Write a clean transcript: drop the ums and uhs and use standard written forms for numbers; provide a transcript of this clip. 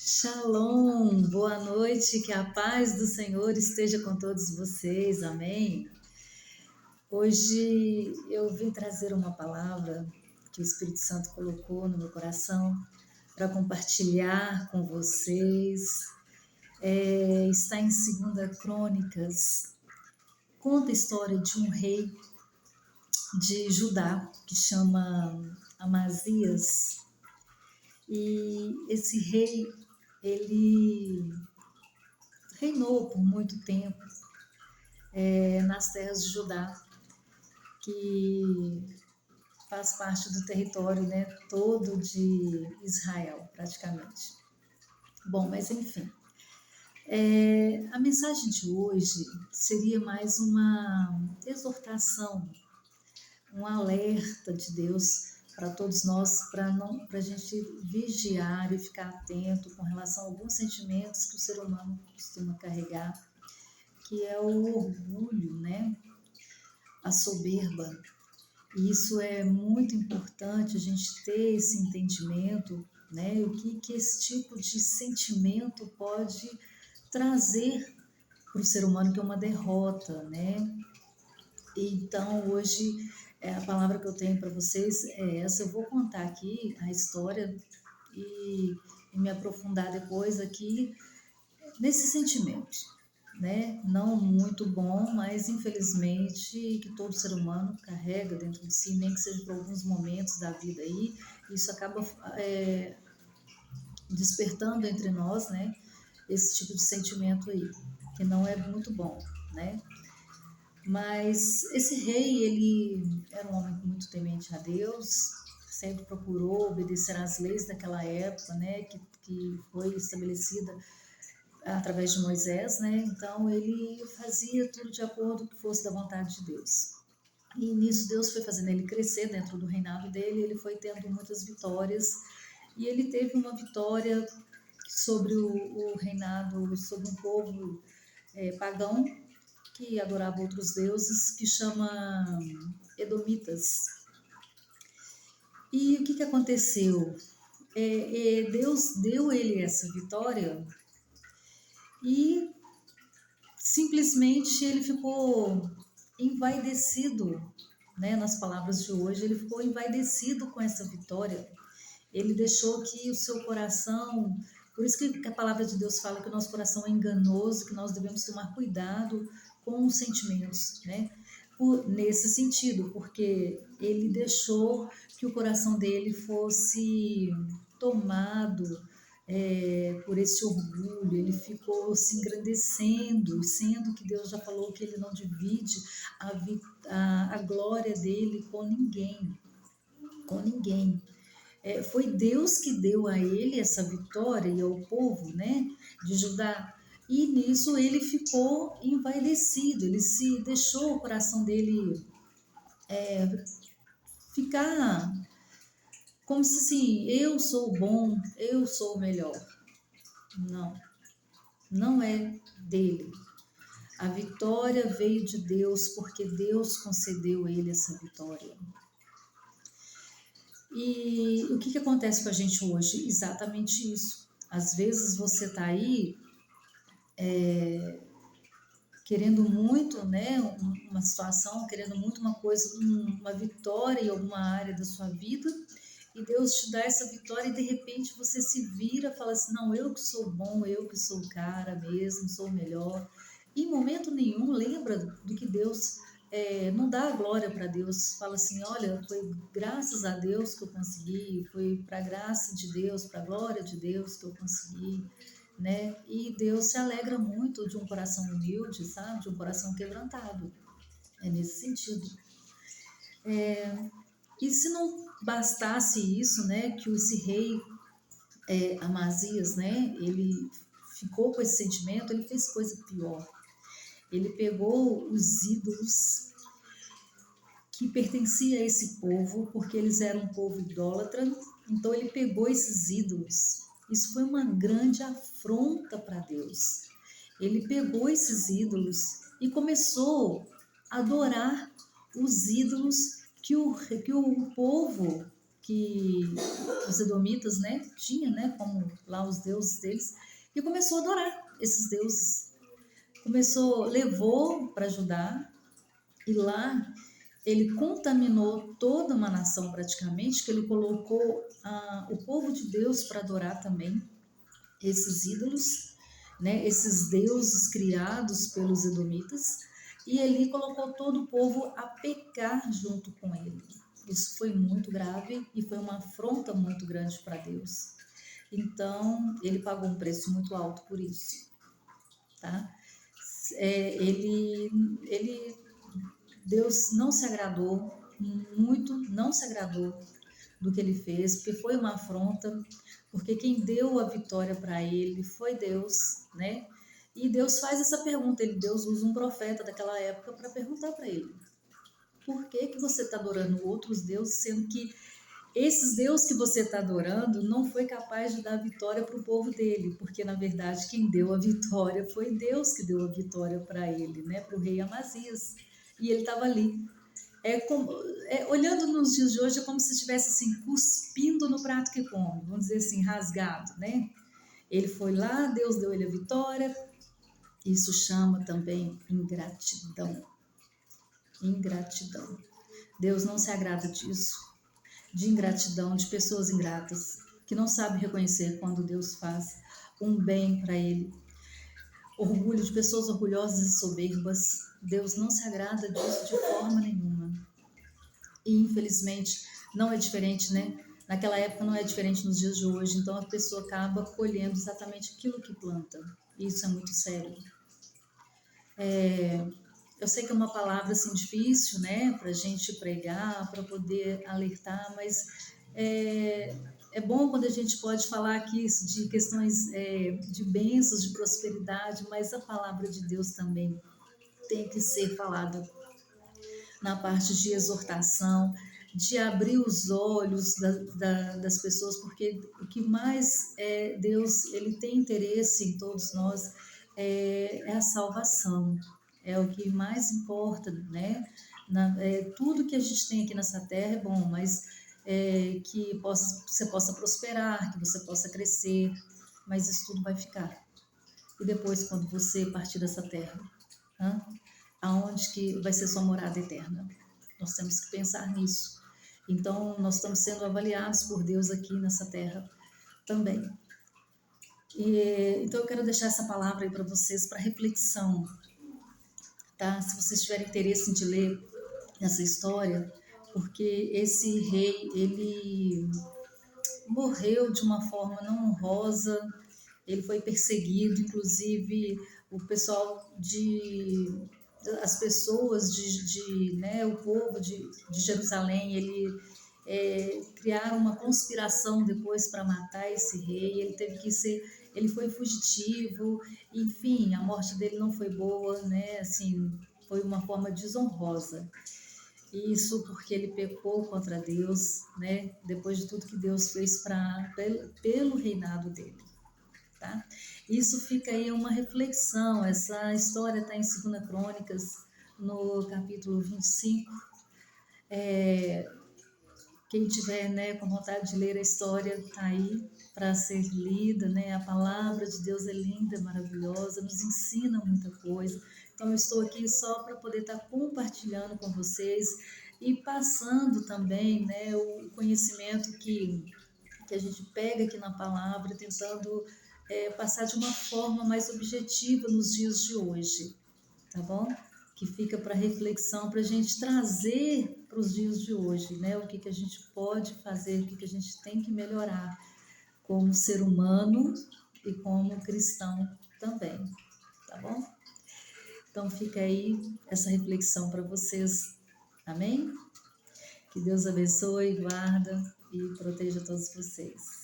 Shalom, boa noite, que a paz do Senhor esteja com todos vocês, amém? Hoje eu vim trazer uma palavra que o Espírito Santo colocou no meu coração para compartilhar com vocês. Está em 2 Crônicas, conta a história de um rei de Judá que chama Amazias, e esse rei, ele reinou por muito tempo nas terras de Judá, que faz parte do território, né, todo de Israel, praticamente. Bom, mas enfim, a mensagem de hoje seria mais uma exortação, um alerta de Deus para todos nós, para a gente vigiar e ficar atento com relação a alguns sentimentos que o ser humano costuma carregar, que é o orgulho, né? A soberba. E isso é muito importante, a gente ter esse entendimento, né? O que esse tipo de sentimento pode trazer para o ser humano, que é uma derrota, né? Então, hoje, a palavra que eu tenho para vocês é essa. Eu vou contar aqui a história e me aprofundar depois aqui nesse sentimento, né? Não muito bom, mas infelizmente que todo ser humano carrega dentro de si, nem que seja por alguns momentos da vida aí, isso acaba despertando entre nós, né? Esse tipo de sentimento aí, que não é muito bom, né? Mas esse rei, ele era um homem muito temente a Deus, sempre procurou obedecer às leis daquela época, né? Que foi estabelecida através de Moisés, né? Então ele fazia tudo de acordo com o que fosse da vontade de Deus. E nisso Deus foi fazendo ele crescer dentro do reinado dele, ele foi tendo muitas vitórias, e ele teve uma vitória sobre o reinado, sobre um povo pagão que adorava outros deuses, que chama Edomitas. E o que aconteceu? Deus deu ele essa vitória e simplesmente ele ficou envaidecido, né? Nas palavras de hoje, ele ficou envaidecido com essa vitória. Ele deixou que o seu coração, por isso que a palavra de Deus fala que o nosso coração é enganoso, que nós devemos tomar cuidado com os sentimentos, né? Nesse sentido, porque ele deixou que o coração dele fosse tomado por esse orgulho, ele ficou se engrandecendo, sendo que Deus já falou que ele não divide a glória dele com ninguém, com ninguém. Foi Deus que deu a ele essa vitória e ao povo, né, de Judá. E nisso ele ficou envaidecido, ele se deixou o coração dele ficar como se assim, eu sou bom, eu sou o melhor. Não, não é dele. A vitória veio de Deus porque Deus concedeu a ele essa vitória. E o que acontece com a gente hoje? Exatamente isso. Às vezes você está aí querendo muito, né, uma situação, querendo muito uma coisa, uma vitória em alguma área da sua vida, e Deus te dá essa vitória e de repente você se vira e fala assim, não, eu que sou bom, eu que sou o cara mesmo, sou o melhor. E em momento nenhum lembra do que Deus, não dá a glória para Deus, fala assim, olha, foi graças a Deus que eu consegui, foi para a graça de Deus, para a glória de Deus que eu consegui, né? E Deus se alegra muito de um coração humilde, sabe? De um coração quebrantado. É nesse sentido. E se não bastasse isso, né? Que esse rei Amazias, né? Ele ficou com esse sentimento, ele fez coisa pior. Ele pegou os ídolos que pertenciam a esse povo, porque eles eram um povo idólatra. Então ele pegou esses ídolos. Isso foi uma grande afronta para Deus. Ele pegou esses ídolos e começou a adorar os ídolos que o povo que os edomitas, né, tinha, né, como lá os deuses deles, e começou a adorar esses deuses. Levou para Judá, e lá ele contaminou toda uma nação praticamente, que ele colocou o povo de Deus para adorar também esses ídolos, né, esses deuses criados pelos edomitas, e ele colocou todo o povo a pecar junto com ele. Isso foi muito grave e foi uma afronta muito grande para Deus. Então, ele pagou um preço muito alto por isso, tá? Deus não se agradou, muito não se agradou do que ele fez, porque foi uma afronta, porque quem deu a vitória para ele foi Deus, né? E Deus faz essa pergunta, Deus usa um profeta daquela época para perguntar para ele: por que você está adorando outros deuses, sendo que esses deuses que você está adorando não foi capaz de dar vitória para o povo dele? Porque, na verdade, quem deu a vitória foi Deus que deu a vitória para ele, né? Para o rei Amazias. E ele estava ali. Olhando nos dias de hoje, é como se estivesse assim, cuspindo no prato que come, vamos dizer assim, rasgado, né? Ele foi lá, Deus deu ele a vitória. Isso chama também ingratidão. Ingratidão. Deus não se agrada disso, de ingratidão, de pessoas ingratas, que não sabem reconhecer quando Deus faz um bem para ele. Orgulho, de pessoas orgulhosas e soberbas. Deus não se agrada disso de forma nenhuma. E infelizmente não é diferente, né? Naquela época não é diferente nos dias de hoje, então a pessoa acaba colhendo exatamente aquilo que planta. E isso é muito sério. Eu sei que é uma palavra assim difícil, né, para a gente pregar, para poder alertar, mas é bom quando a gente pode falar aqui de questões de bênçãos, de prosperidade, mas a palavra de Deus também tem que ser falada na parte de exortação, de abrir os olhos das pessoas, porque o que mais Deus ele tem interesse em todos nós é a salvação, é o que mais importa, né? Tudo que a gente tem aqui nessa terra é bom, mas que você possa prosperar, que você possa crescer, mas isso tudo vai ficar. E depois, quando você partir dessa terra, aonde que vai ser sua morada eterna? Nós temos que pensar nisso. Então, nós estamos sendo avaliados por Deus aqui nessa terra também. Então, eu quero deixar essa palavra aí para vocês, para reflexão, tá? Se vocês tiverem interesse de ler essa história, porque esse rei, ele morreu de uma forma não honrosa, ele foi perseguido, inclusive o pessoal as pessoas né, o povo de Jerusalém, criaram uma conspiração depois para matar esse rei. Ele foi fugitivo, enfim, a morte dele não foi boa, né? Assim, foi uma forma desonrosa. Isso porque ele pecou contra Deus, né? Depois de tudo que Deus fez pelo reinado dele. Tá? Isso fica aí uma reflexão. Essa história está em 2 Crônicas, no capítulo 25. Quem tiver, né, com vontade de ler a história, está aí para ser lida, né? A palavra de Deus é linda, maravilhosa, nos ensina muita coisa. Então, eu estou aqui só para poder estar compartilhando com vocês e passando também, né, o conhecimento que a gente pega aqui na palavra, tentando passar de uma forma mais objetiva nos dias de hoje, tá bom? Que fica para reflexão, para a gente trazer para os dias de hoje, né? O que a gente pode fazer, o que a gente tem que melhorar como ser humano e como cristão também, tá bom? Então fica aí essa reflexão para vocês, amém? Que Deus abençoe, guarda e proteja todos vocês.